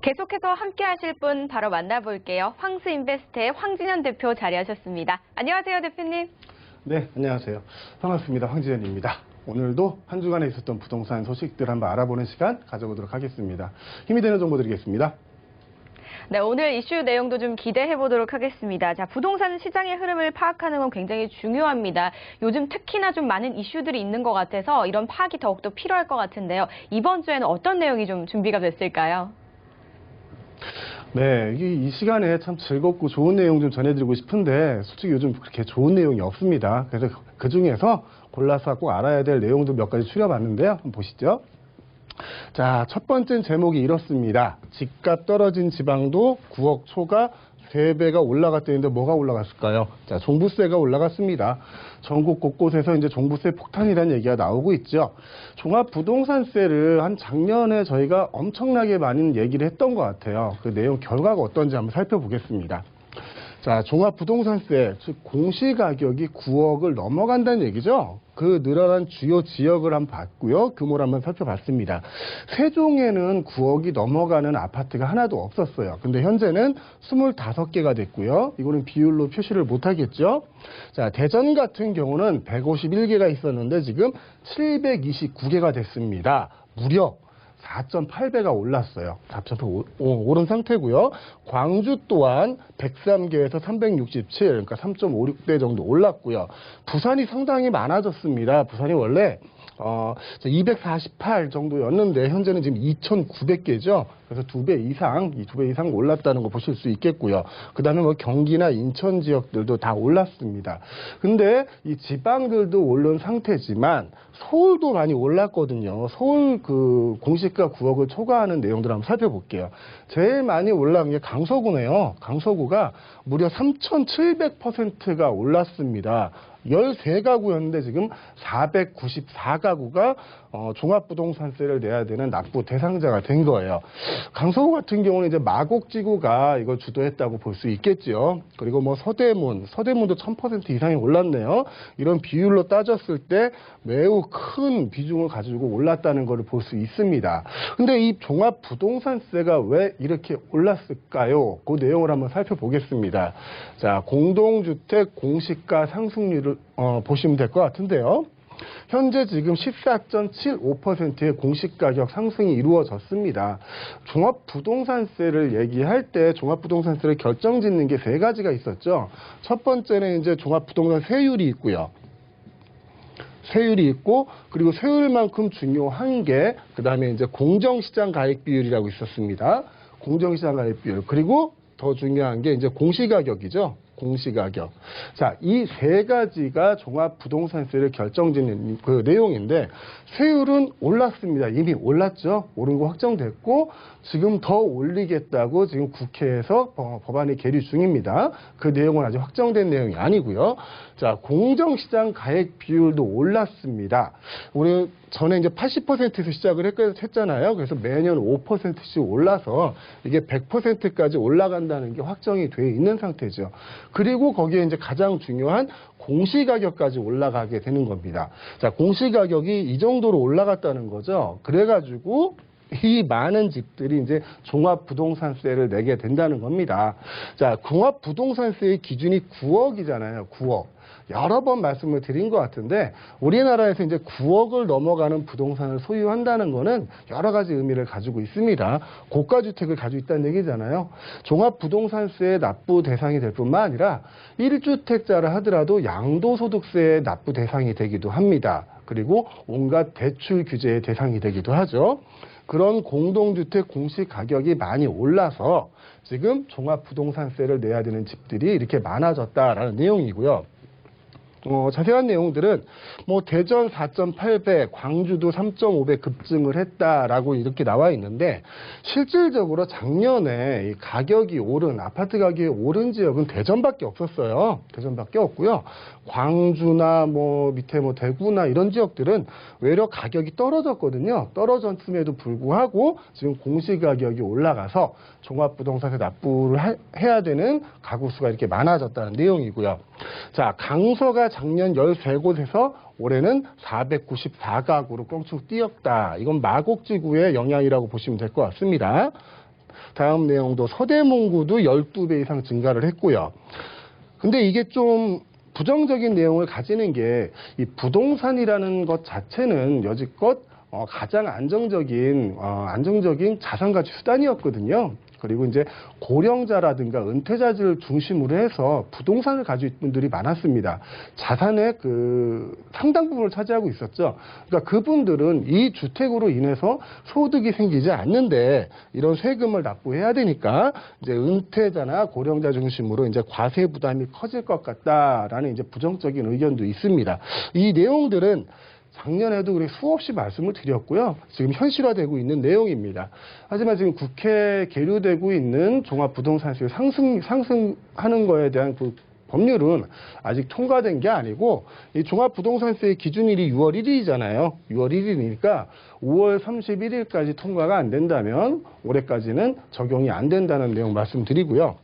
계속해서 함께 하실 분 바로 만나볼게요. 황스인베스트의 황진현 대표 자리하셨습니다. 안녕하세요, 대표님. 네, 안녕하세요. 반갑습니다. 황진현입니다. 오늘도 한 주간에 있었던 부동산 소식들 한번 알아보는 시간 가져보도록 하겠습니다. 힘이 되는 정보 드리겠습니다. 네, 오늘 이슈 내용도 좀 기대해 보도록 하겠습니다. 자, 부동산 시장의 흐름을 파악하는 건 굉장히 중요합니다. 요즘 특히나 좀 많은 이슈들이 있는 것 같아서 이런 파악이 더욱더 필요할 것 같은데요. 이번 주에는 어떤 내용이 좀 준비가 됐을까요? 네, 이 시간에 참 즐겁고 좋은 내용 좀 전해드리고 싶은데 솔직히 요즘 그렇게 좋은 내용이 없습니다. 그래서 그 중에서 골라서 꼭 알아야 될 내용도 몇 가지 추려봤는데요. 한번 보시죠. 자, 첫 번째 제목이 이렇습니다. 집값 떨어진 지방도 9억 초과 3배가 올라갔다는데 뭐가 올라갔을까요? 자, 종부세가 올라갔습니다. 전국 곳곳에서 이제 종부세 폭탄이라는 얘기가 나오고 있죠. 종합부동산세를 한 작년에 저희가 엄청나게 많은 얘기를 했던 것 같아요. 그 내용 결과가 어떤지 한번 살펴보겠습니다. 자, 종합부동산세, 즉 공시가격이 9억을 넘어간다는 얘기죠. 그 늘어난 주요 지역을 한번 봤고요. 규모를 한번 살펴봤습니다. 세종에는 9억이 넘어가는 아파트가 하나도 없었어요. 근데 현재는 25개가 됐고요. 이거는 비율로 표시를 못하겠죠. 자, 대전 같은 경우는 151개가 있었는데 지금 729개가 됐습니다. 무려 4.8배가 올랐어요. 4.8 오른 상태고요. 광주 또한 103개에서 367, 그러니까 3.56배 정도 올랐고요. 부산이 상당히 많아졌습니다. 부산이 원래 248 정도였는데 현재는 지금 2,900개죠. 그래서 2배 이상 올랐다는 거 보실 수 있겠고요. 그 다음에 뭐 경기나 인천 지역들도 다 올랐습니다. 근데 이 지방들도 오른 상태지만 서울도 많이 올랐거든요. 서울 그 공시가 9억을 초과하는 내용들 한번 살펴볼게요. 제일 많이 올라간 게 강서구네요. 강서구가 무려 3,700%가 올랐습니다. 13가구였는데 지금 494가구가 종합부동산세를 내야 되는 납부 대상자가 된 거예요. 강서구 같은 경우는 이제 마곡지구가 이걸 주도했다고 볼 수 있겠죠. 그리고 뭐 서대문도 1000% 이상이 올랐네요. 이런 비율로 따졌을 때 매우 큰 비중을 가지고 올랐다는 것을 볼 수 있습니다. 근데 이 종합부동산세가 왜 이렇게 올랐을까요? 그 내용을 한번 살펴보겠습니다. 자, 공동주택 공시가 상승률을 보시면 될 것 같은데요. 현재 지금 14.75%의 공시가격 상승이 이루어졌습니다. 종합부동산세를 얘기할 때 종합부동산세를 결정짓는 게 3가지가 있었죠. 첫 번째는 이제 종합부동산 세율이 있고요. 세율이 있고, 그리고 세율만큼 중요한 게 그 다음에 이제 공정시장 가액 비율이라고 있었습니다. 공정시장 가액 비율. 그리고 더 중요한 게 이제 공시가격이죠. 공시가격. 자, 이 3가지가 종합부동산세를 결정짓는 그 내용인데 세율은 올랐습니다. 이미 올랐죠. 오른 거 확정됐고 지금 더 올리겠다고 지금 국회에서 법안이 계류 중입니다. 그 내용은 아직 확정된 내용이 아니고요. 자, 공정시장 가액 비율도 올랐습니다. 우리 전에 이제 80%에서 시작을 했잖아요. 그래서 매년 5%씩 올라서 이게 100%까지 올라간다는 게 확정이 돼 있는 상태죠. 그리고 거기에 이제 가장 중요한 공시가격까지 올라가게 되는 겁니다. 자, 공시가격이 이 정도로 올라갔다는 거죠. 그래가지고 이 많은 집들이 이제 종합부동산세를 내게 된다는 겁니다. 자, 종합부동산세의 기준이 9억이잖아요. 9억. 여러 번 말씀을 드린 것 같은데 우리나라에서 이제 9억을 넘어가는 부동산을 소유한다는 거는 여러 가지 의미를 가지고 있습니다. 고가주택을 가지고 있다는 얘기잖아요. 종합부동산세의 납부 대상이 될 뿐만 아니라 1주택자라 하더라도 양도소득세의 납부 대상이 되기도 합니다. 그리고 온갖 대출 규제의 대상이 되기도 하죠. 그런 공동주택 공시가격이 많이 올라서 지금 종합부동산세를 내야 되는 집들이 이렇게 많아졌다라는 내용이고요. 자세한 내용들은 뭐 대전 4.8배, 광주도 3.5배 급증을 했다라고 이렇게 나와 있는데 실질적으로 작년에 이 가격이 오른 아파트 가격이 오른 지역은 대전밖에 없었어요. 대전밖에 없고요. 광주나 뭐 밑에 뭐 대구나 이런 지역들은 외려 가격이 떨어졌거든요. 떨어졌음에도 불구하고 지금 공시가격이 올라가서 종합부동산세 납부를 해야 되는 가구 수가 이렇게 많아졌다는 내용이고요. 자, 강서가 작년 13곳에서 올해는 494가구로 껑충 뛰었다. 이건 마곡지구의 영향이라고 보시면 될 것 같습니다. 다음 내용도 서대문구도 12배 이상 증가를 했고요. 근데 이게 좀 부정적인 내용을 가지는 게 이 부동산이라는 것 자체는 여지껏 가장 안정적인 자산가치 수단이었거든요. 그리고 이제 고령자라든가 은퇴자들 중심으로 해서 부동산을 가지고 있는 분들이 많았습니다. 자산의 그 상당 부분을 차지하고 있었죠. 그러니까 그분들은 이 주택으로 인해서 소득이 생기지 않는데 이런 세금을 납부해야 되니까 이제 은퇴자나 고령자 중심으로 이제 과세 부담이 커질 것 같다라는 이제 부정적인 의견도 있습니다. 이 내용들은 작년에도 그렇게 수없이 말씀을 드렸고요. 지금 현실화되고 있는 내용입니다. 하지만 지금 국회에 계류되고 있는 종합부동산세 상승하는 거에 대한 그 법률은 아직 통과된 게 아니고 이 종합부동산세 기준일이 6월 1일이잖아요. 6월 1일이니까 5월 31일까지 통과가 안 된다면 올해까지는 적용이 안 된다는 내용 말씀드리고요.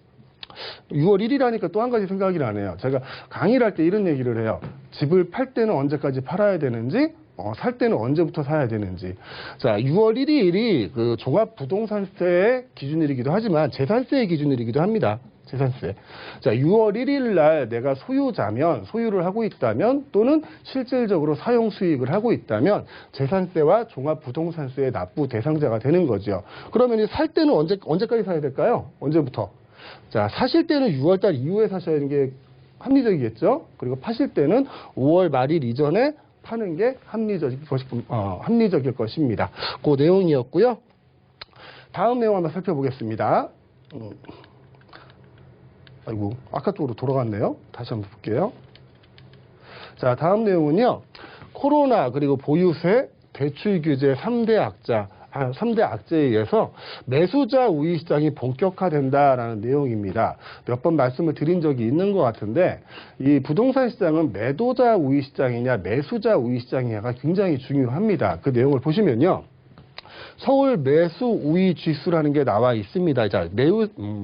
6월 1일 하니까 또 한 가지 생각이 나네요. 제가 강의를 할 때 이런 얘기를 해요. 집을 팔 때는 언제까지 팔아야 되는지, 살 때는 언제부터 사야 되는지. 자, 6월 1일이 그 종합부동산세의 기준일이기도 하지만 재산세의 기준일이기도 합니다. 재산세. 자, 6월 1일 날 내가 소유를 하고 있다면 또는 실질적으로 사용 수익을 하고 있다면 재산세와 종합부동산세의 납부 대상자가 되는 거죠. 그러면 살 때는 언제까지 사야 될까요? 언제부터? 자, 사실 때는 6월달 이후에 사셔야 하는 게 합리적이겠죠. 그리고 파실 때는 5월 말일 이전에 파는 게 합리적일 것입니다. 그 내용이었고요. 다음 내용 한번 살펴보겠습니다. 아이고, 아까 쪽으로 돌아갔네요. 다시 한번 볼게요. 자, 다음 내용은요. 코로나 그리고 보유세, 대출 규제 3대 악재에 의해서 매수자 우위 시장이 본격화된다라는 내용입니다. 몇 번 말씀을 드린 적이 있는 것 같은데 이 부동산 시장은 매도자 우위 시장이냐 매수자 우위 시장이냐가 굉장히 중요합니다. 그 내용을 보시면요. 서울 매수 우위 지수라는 게 나와 있습니다. 자,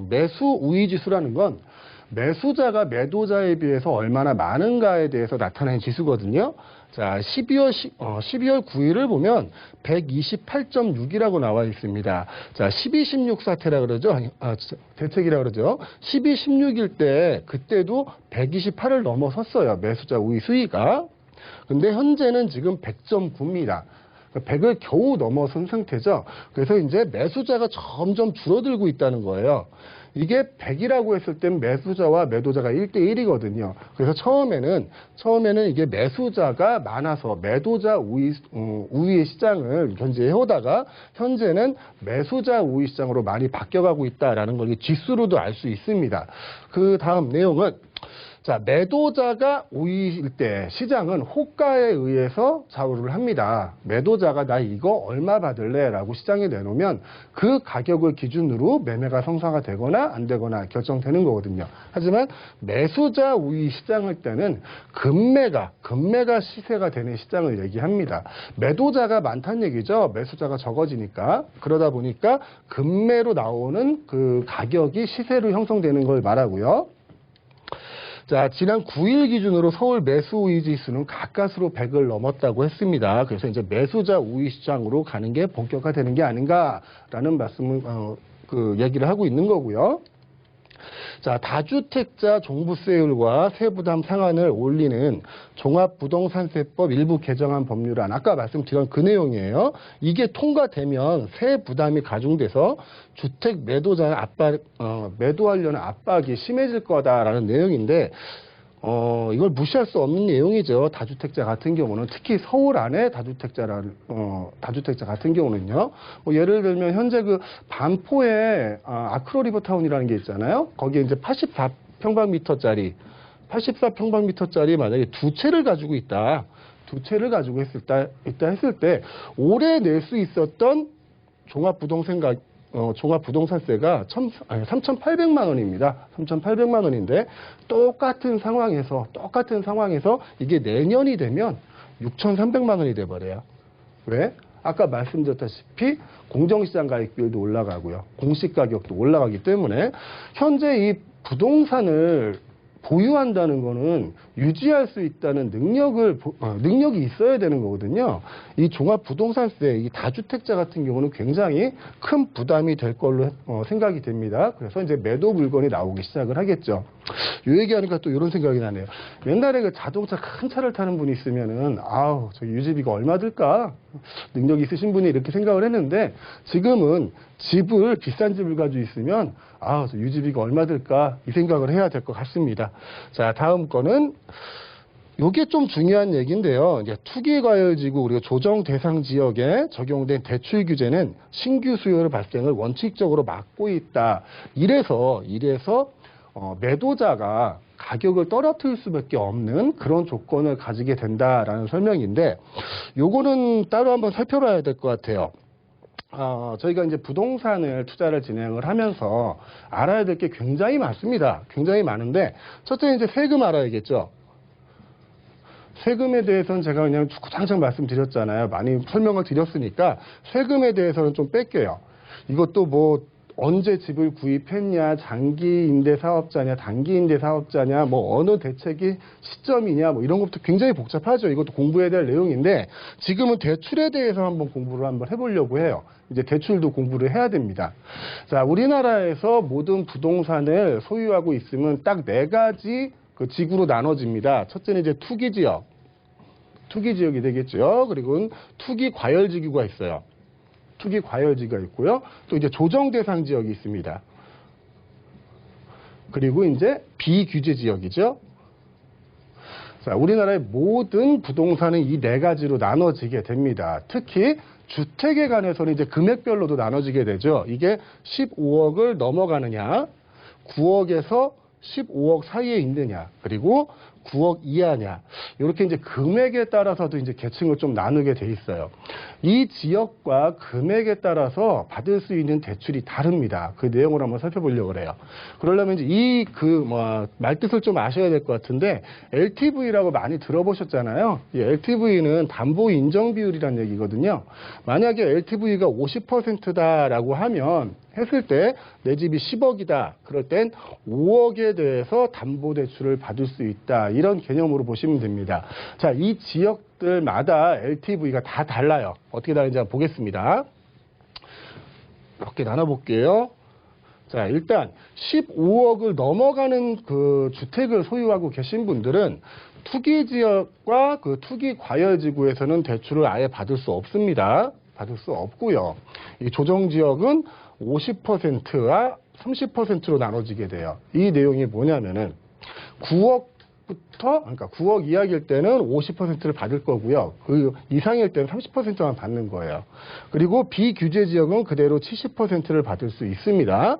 매수 우위 지수라는 건 매수자가 매도자에 비해서 얼마나 많은가에 대해서 나타낸 지수거든요. 자, 12월 9일을 보면 128.6이라고 나와 있습니다. 자, 12.16 사태라 그러죠. 대책이라 그러죠. 12.16일 때 그때도 128을 넘어섰어요. 매수자 우위 수위가. 근데 현재는 지금 100.9입니다. 100을 겨우 넘어선 상태죠. 그래서 이제 매수자가 점점 줄어들고 있다는 거예요. 이게 100이라고 했을 땐 매수자와 매도자가 1대1이거든요. 그래서 처음에는 이게 매수자가 많아서 매도자 우위의 시장을 견제해오다가 현재는 매수자 우위 시장으로 많이 바뀌어가고 있다라는 걸 지수로도 알 수 있습니다. 그 다음 내용은 자, 매도자가 우위일 때 시장은 호가에 의해서 좌우를 합니다. 매도자가 나 이거 얼마 받을래? 라고 시장에 내놓으면 그 가격을 기준으로 매매가 성사가 되거나 안 되거나 결정되는 거거든요. 하지만 매수자 우위 시장일 때는 금매가 시세가 되는 시장을 얘기합니다. 매도자가 많다는 얘기죠. 매수자가 적어지니까. 그러다 보니까 금매로 나오는 그 가격이 시세로 형성되는 걸 말하고요. 자, 지난 9일 기준으로 서울 매수 우위 지수는 가까스로 100을 넘었다고 했습니다. 그래서 이제 매수자 우위 시장으로 가는 게 본격화되는 게 아닌가라는 말씀을 얘기를 하고 있는 거고요. 자, 다주택자 종부세율과 세부담 상한을 올리는 종합부동산세법 일부 개정안 법률안, 아까 말씀드린 그 내용이에요. 이게 통과되면 세 부담이 가중돼서 주택 매도자의 매도하려는 압박이 심해질 거다라는 내용인데, 이걸 무시할 수 없는 내용이죠. 다주택자 같은 경우는, 특히 서울 안에 다주택자 같은 경우는요. 뭐 예를 들면 현재 그 반포에 아크로리버타운이라는 게 있잖아요. 거기에 이제 84평방미터짜리 만약에 두 채를 가지고 있다. 두 채를 가지고 있다 했을 때 올해 낼 수 있었던 종합부동산세가 3,800만 원입니다. 3,800만 원인데 똑같은 상황에서 이게 내년이 되면 6,300만 원이 돼버려요. 왜? 아까 말씀드렸다시피 공정시장 가액비율도 올라가고요. 공시가격도 올라가기 때문에 현재 이 부동산을 보유한다는 거는 유지할 수 있다는 능력이 있어야 되는 거거든요. 이 종합부동산세, 이 다주택자 같은 경우는 굉장히 큰 부담이 될 걸로 생각이 됩니다. 그래서 이제 매도 물건이 나오기 시작을 하겠죠. 요 얘기하니까 또 이런 생각이 나네요. 옛날에 그 자동차 큰 차를 타는 분이 있으면은, 아우, 저 유지비가 얼마 들까? 능력이 있으신 분이 이렇게 생각을 했는데, 지금은 비싼 집을 가지고 있으면, 아, 저 유지비가 얼마 들까? 이 생각을 해야 될 것 같습니다. 자, 다음 거는, 요게 좀 중요한 얘기인데요. 이제 투기과열지구 그리고 조정 대상 지역에 적용된 대출 규제는 신규 수요의 발생을 원칙적으로 막고 있다. 이래서 매도자가 가격을 떨어뜨릴 수밖에 없는 그런 조건을 가지게 된다라는 설명인데, 요거는 따로 한번 살펴봐야 될 것 같아요. 저희가 이제 부동산을 투자를 진행을 하면서 알아야 될 게 굉장히 많습니다. 굉장히 많은데, 첫째 이제 세금 알아야겠죠. 세금에 대해서는 제가 그냥 주구장창 말씀드렸잖아요. 많이 설명을 드렸으니까 세금에 대해서는 좀 뺄게요. 이것도 뭐 언제 집을 구입했냐, 장기 임대 사업자냐, 단기 임대 사업자냐, 뭐 어느 대책이 시점이냐, 뭐 이런 것도 굉장히 복잡하죠. 이것도 공부해야 될 내용인데 지금은 대출에 대해서 한번 공부를 한번 해보려고 해요. 이제 대출도 공부를 해야 됩니다. 자, 우리나라에서 모든 부동산을 소유하고 있으면 딱 4가지 그 지구로 나눠집니다. 첫째는 이제 투기지역. 투기지역이 되겠죠. 그리고 투기과열지구가 있어요. 투기과열지가 있고요. 또 이제 조정대상 지역이 있습니다. 그리고 이제 비규제지역이죠. 자, 우리나라의 모든 부동산은 이 4가지로 나눠지게 됩니다. 특히 주택에 관해서는 이제 금액별로도 나눠지게 되죠. 이게 15억을 넘어가느냐, 9억에서 15억 사이에 있느냐, 그리고 9억 이하냐, 이렇게 이제 금액에 따라서도 이제 계층을 좀 나누게 돼 있어요. 이 지역과 금액에 따라서 받을 수 있는 대출이 다릅니다. 그 내용을 한번 살펴보려고 그래요. 그러려면 이제 말뜻을 좀 아셔야 될 것 같은데, LTV라고 많이 들어보셨잖아요. 이 LTV는 담보 인정 비율이라는 얘기거든요. 만약에 LTV가 50%다라고 했을 때 내 집이 10억이다. 그럴 땐 5억에 대해서 담보대출을 받을 수 있다. 이런 개념으로 보시면 됩니다. 자, 이 지역들마다 LTV가 다 달라요. 어떻게 다른지 한번 보겠습니다. 이렇게 나눠볼게요. 자, 일단 15억을 넘어가는 그 주택을 소유하고 계신 분들은 투기지역과 그 투기과열지구에서는 대출을 아예 받을 수 없습니다. 받을 수 없고요. 이 조정지역은 50%와 30%로 나눠지게 돼요. 이 내용이 뭐냐면은 9억 이하일 때는 50%를 받을 거고요. 그 이상일 때는 30%만 받는 거예요. 그리고 비규제 지역은 그대로 70%를 받을 수 있습니다.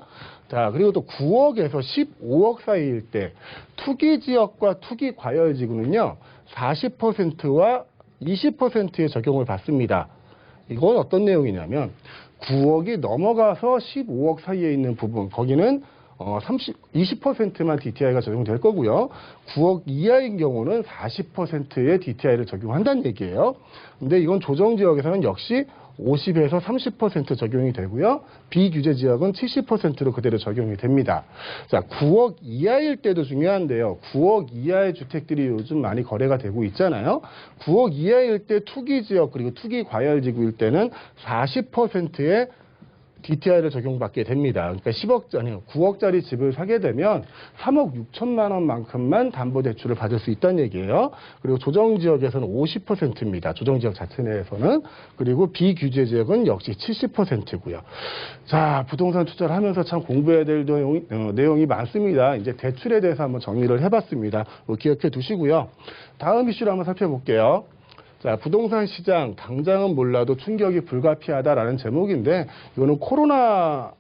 자, 그리고 또 9억에서 15억 사이일 때 투기 지역과 투기 과열 지구는요, 40%와 20%의 적용을 받습니다. 이건 어떤 내용이냐면 9억이 넘어가서 15억 사이에 있는 부분, 거기는 20%만 DTI가 적용될 거고요. 9억 이하인 경우는 40%의 DTI를 적용한다는 얘기예요. 근데 이건 조정지역에서는 역시 50에서 30% 적용이 되고요. 비규제 지역은 70%로 그대로 적용이 됩니다. 자, 9억 이하일 때도 중요한데요. 9억 이하의 주택들이 요즘 많이 거래가 되고 있잖아요. 9억 이하일 때 투기 지역 그리고 투기 과열 지구일 때는 40%의 DTI를 적용받게 됩니다. 그러니까 9억짜리 집을 사게 되면 3억 6천만 원만큼만 담보대출을 받을 수 있다는 얘기예요. 그리고 조정지역에서는 50%입니다. 조정지역 자체 내에서는. 그리고 비규제 지역은 역시 70%고요. 자, 부동산 투자를 하면서 참 공부해야 될 내용이 많습니다. 이제 대출에 대해서 한번 정리를 해봤습니다. 기억해 두시고요. 다음 이슈를 한번 살펴볼게요. 자, 부동산 시장 당장은 몰라도 충격이 불가피하다라는 제목인데, 이거는 코로나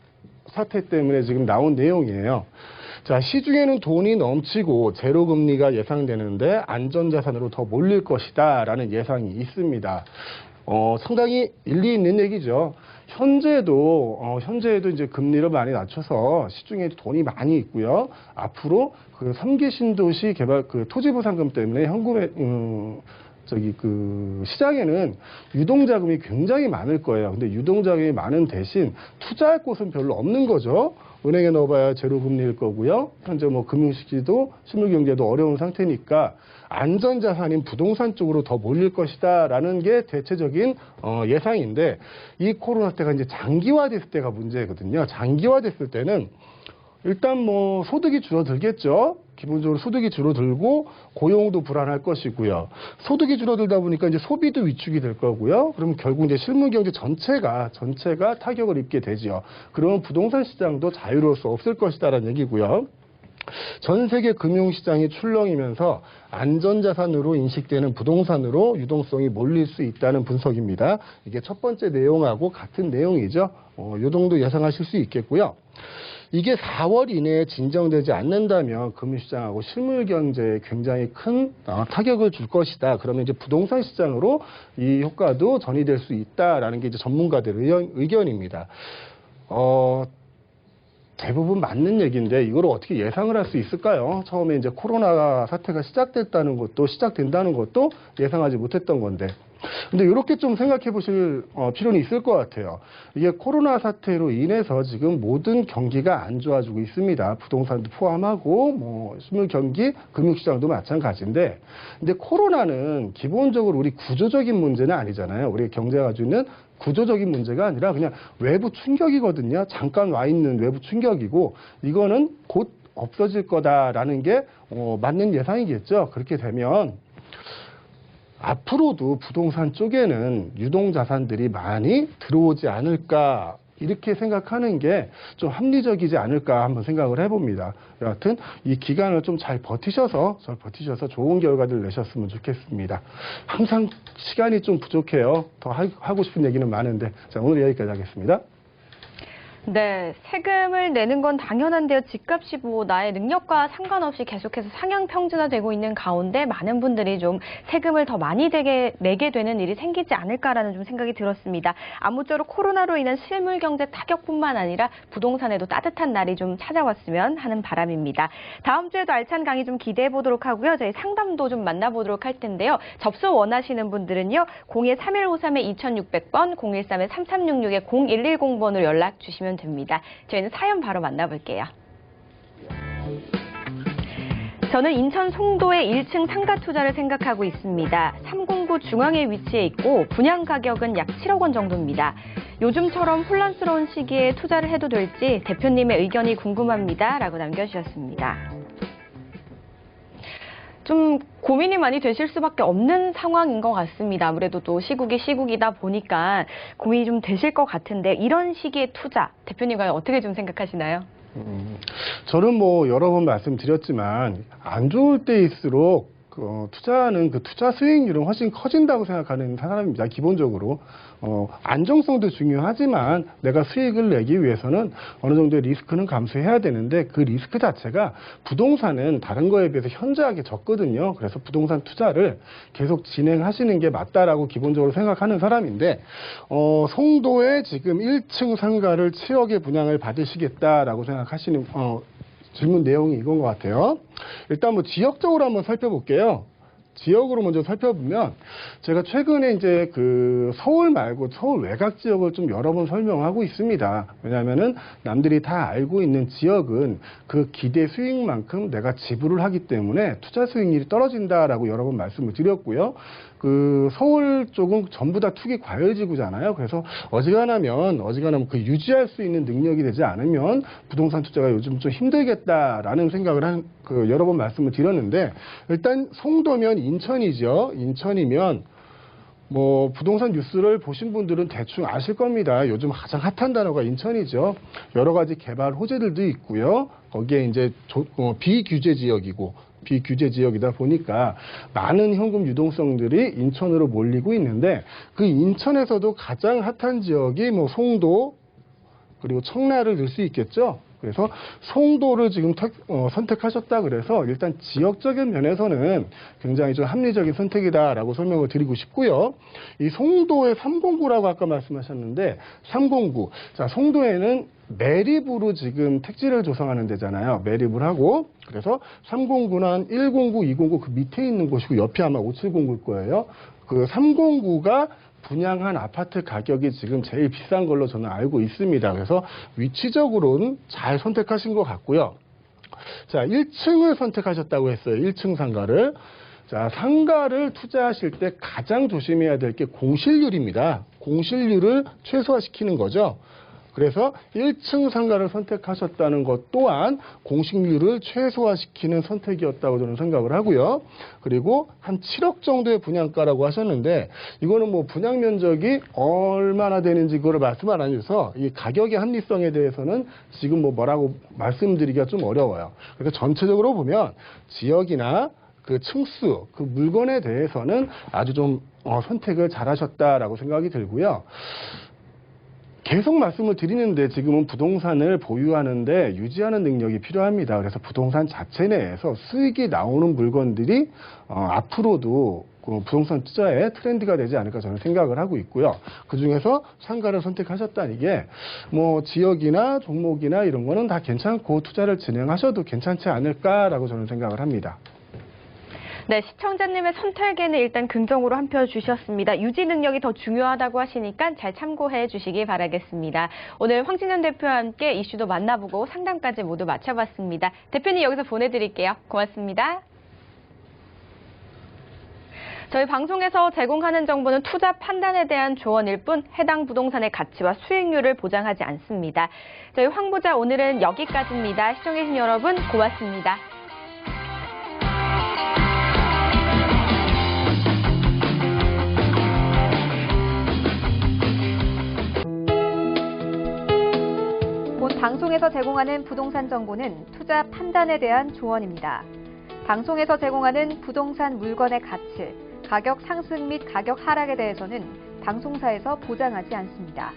사태 때문에 지금 나온 내용이에요. 자, 시중에는 돈이 넘치고 제로금리가 예상되는데 안전자산으로 더 몰릴 것이다라는 예상이 있습니다. 상당히 일리 있는 얘기죠. 현재도 이제 금리를 많이 낮춰서 시중에 돈이 많이 있고요. 앞으로 그 3기 신도시 개발 그 토지보상금 때문에 현금의 시장에는 유동자금이 굉장히 많을 거예요. 근데 유동자금이 많은 대신 투자할 곳은 별로 없는 거죠. 은행에 넣어봐야 제로 금리일 거고요. 현재 뭐 금융시기도 실물 경제도 어려운 상태니까 안전자산인 부동산 쪽으로 더 몰릴 것이다라는 게 대체적인 예상인데 이 코로나 때가 이제 장기화됐을 때가 문제거든요. 장기화됐을 때는 일단 뭐 소득이 줄어들겠죠. 기본적으로 소득이 줄어들고 고용도 불안할 것이고요. 소득이 줄어들다 보니까 이제 소비도 위축이 될 거고요. 그러면 결국 이제 실물 경제 전체가 타격을 입게 되지요. 그러면 부동산 시장도 자유로울 수 없을 것이다라는 얘기고요. 전 세계 금융시장이 출렁이면서 안전자산으로 인식되는 부동산으로 유동성이 몰릴 수 있다는 분석입니다. 이게 첫 번째 내용하고 같은 내용이죠. 요 정도 예상하실 수 있겠고요. 이게 4월 이내에 진정되지 않는다면 금융시장하고 실물경제에 굉장히 큰 타격을 줄 것이다. 그러면 이제 부동산 시장으로 이 효과도 전이될 수 있다라는 게 이제 전문가들의 의견입니다. 대부분 맞는 얘기인데 이걸 어떻게 예상을 할 수 있을까요? 처음에 이제 코로나 사태가 시작된다는 것도 예상하지 못했던 건데. 근데 이렇게 좀 생각해 보실 필요는 있을 것 같아요. 이게 코로나 사태로 인해서 지금 모든 경기가 안 좋아지고 있습니다. 부동산도 포함하고 뭐 실물 경기, 금융시장도 마찬가지인데, 근데 코로나는 기본적으로 우리 구조적인 문제는 아니잖아요. 우리 경제가 가지고 있는 구조적인 문제가 아니라 그냥 외부 충격이거든요. 잠깐 와 있는 외부 충격이고 이거는 곧 없어질 거다라는 게 맞는 예상이겠죠. 그렇게 되면 앞으로도 부동산 쪽에는 유동자산들이 많이 들어오지 않을까 이렇게 생각하는 게 좀 합리적이지 않을까 한번 생각을 해봅니다. 여하튼 이 기간을 좀 잘 버티셔서 좋은 결과들 내셨으면 좋겠습니다. 항상 시간이 좀 부족해요. 더 하고 싶은 얘기는 많은데 자, 오늘 여기까지 하겠습니다. 네, 세금을 내는 건 당연한데요. 집값이 뭐 나의 능력과 상관없이 계속해서 상향 평준화되고 있는 가운데 많은 분들이 좀 세금을 더 많이 내게 되는 일이 생기지 않을까라는 좀 생각이 들었습니다. 아무쪼록 코로나로 인한 실물 경제 타격뿐만 아니라 부동산에도 따뜻한 날이 좀 찾아왔으면 하는 바람입니다. 다음 주에도 알찬 강의 좀 기대해 보도록 하고요. 저희 상담도 좀 만나보도록 할 텐데요. 접수 원하시는 분들은요. 02-3153-2600번, 013-3366-0110번으로 연락 주시면 됩니다. 저희는 사연 바로 만나볼게요. 저는 인천 송도의 1층 상가 투자를 생각하고 있습니다. 309 중앙에 위치해 있고 분양 가격은 약 7억 원 정도입니다. 요즘처럼 혼란스러운 시기에 투자를 해도 될지 대표님의 의견이 궁금합니다. 라고 남겨주셨습니다. 좀 고민이 많이 되실 수밖에 없는 상황인 것 같습니다. 아무래도 또 시국이다 보니까 고민이 좀 되실 것 같은데 이런 시기에 투자, 대표님과 어떻게 좀 생각하시나요? 저는 뭐 여러 번 말씀드렸지만 안 좋을 때일수록 투자하는 그 투자 수익률은 훨씬 커진다고 생각하는 사람입니다. 기본적으로. 안정성도 중요하지만 내가 수익을 내기 위해서는 어느 정도의 리스크는 감수해야 되는데 그 리스크 자체가 부동산은 다른 거에 비해서 현저하게 적거든요. 그래서 부동산 투자를 계속 진행하시는 게 맞다라고 기본적으로 생각하는 사람인데, 송도에 지금 1층 상가를 7억에 분양을 받으시겠다라고 생각하시는, 질문 내용이 이건 것 같아요. 일단 뭐 지역적으로 한번 살펴볼게요. 지역으로 먼저 살펴보면 제가 최근에 이제 그 서울 말고 서울 외곽 지역을 좀 여러 번 설명하고 있습니다. 왜냐하면은 남들이 다 알고 있는 지역은 그 기대 수익만큼 내가 지불을 하기 때문에 투자 수익률이 떨어진다라고 여러 번 말씀을 드렸고요. 그 서울 쪽은 전부 다 투기 과열지구잖아요. 그래서 어지간하면 그 유지할 수 있는 능력이 되지 않으면 부동산 투자가 요즘 좀 힘들겠다라는 생각을 여러 번 말씀을 드렸는데, 일단 송도면 인천이죠. 인천이면 뭐 부동산 뉴스를 보신 분들은 대충 아실 겁니다. 요즘 가장 핫한 단어가 인천이죠. 여러 가지 개발 호재들도 있고요. 거기에 이제 비규제 지역이다 보니까 많은 현금 유동성들이 인천으로 몰리고 있는데, 그 인천에서도 가장 핫한 지역이 뭐 송도 그리고 청라를 들 수 있겠죠. 그래서 송도를 지금 선택하셨다 그래서 일단 지역적인 면에서는 굉장히 좀 합리적인 선택이다라고 설명을 드리고 싶고요. 이 송도의 309라고 아까 말씀하셨는데 309. 자, 송도에는 매립으로 지금 택지를 조성하는 데잖아요. 매립을 하고. 그래서 309는 109, 209 그 밑에 있는 곳이고 옆에 아마 5709일 거예요. 그 309가 분양한 아파트 가격이 지금 제일 비싼 걸로 저는 알고 있습니다. 그래서 위치적으로는 잘 선택하신 것 같고요. 자, 1층을 선택하셨다고 했어요. 1층 상가를. 자, 상가를 투자하실 때 가장 조심해야 될 게 공실률입니다. 공실률을 최소화시키는 거죠. 그래서 1층 상가를 선택하셨다는 것 또한 공실률을 최소화시키는 선택이었다고 저는 생각을 하고요. 그리고 한 7억 정도의 분양가라고 하셨는데 이거는 뭐 분양 면적이 얼마나 되는지 그걸 말씀 안 해주셔서 이 가격의 합리성에 대해서는 지금 뭐라고 말씀드리기가 좀 어려워요. 그래서 전체적으로 보면 지역이나 그 층수, 그 물건에 대해서는 아주 좀 선택을 잘하셨다라고 생각이 들고요. 계속 말씀을 드리는데 지금은 부동산을 보유하는데 유지하는 능력이 필요합니다. 그래서 부동산 자체 내에서 수익이 나오는 물건들이 앞으로도 그 부동산 투자의 트렌드가 되지 않을까 저는 생각을 하고 있고요. 그중에서 상가를 선택하셨다는 게 뭐 지역이나 종목이나 이런 거는 다 괜찮고 투자를 진행하셔도 괜찮지 않을까라고 저는 생각을 합니다. 네, 시청자님의 선택에는 일단 긍정으로 한 표 주셨습니다. 유지 능력이 더 중요하다고 하시니까 잘 참고해 주시기 바라겠습니다. 오늘 황진현 대표와 함께 이슈도 만나보고 상담까지 모두 마쳐봤습니다. 대표님 여기서 보내드릴게요. 고맙습니다. 저희 방송에서 제공하는 정보는 투자 판단에 대한 조언일 뿐 해당 부동산의 가치와 수익률을 보장하지 않습니다. 저희 황부자 오늘은 여기까지입니다. 시청해주신 여러분 고맙습니다. 본 방송에서 제공하는 부동산 정보는 투자 판단에 대한 조언입니다. 방송에서 제공하는 부동산 물건의 가치, 가격 상승 및 가격 하락에 대해서는 방송사에서 보장하지 않습니다.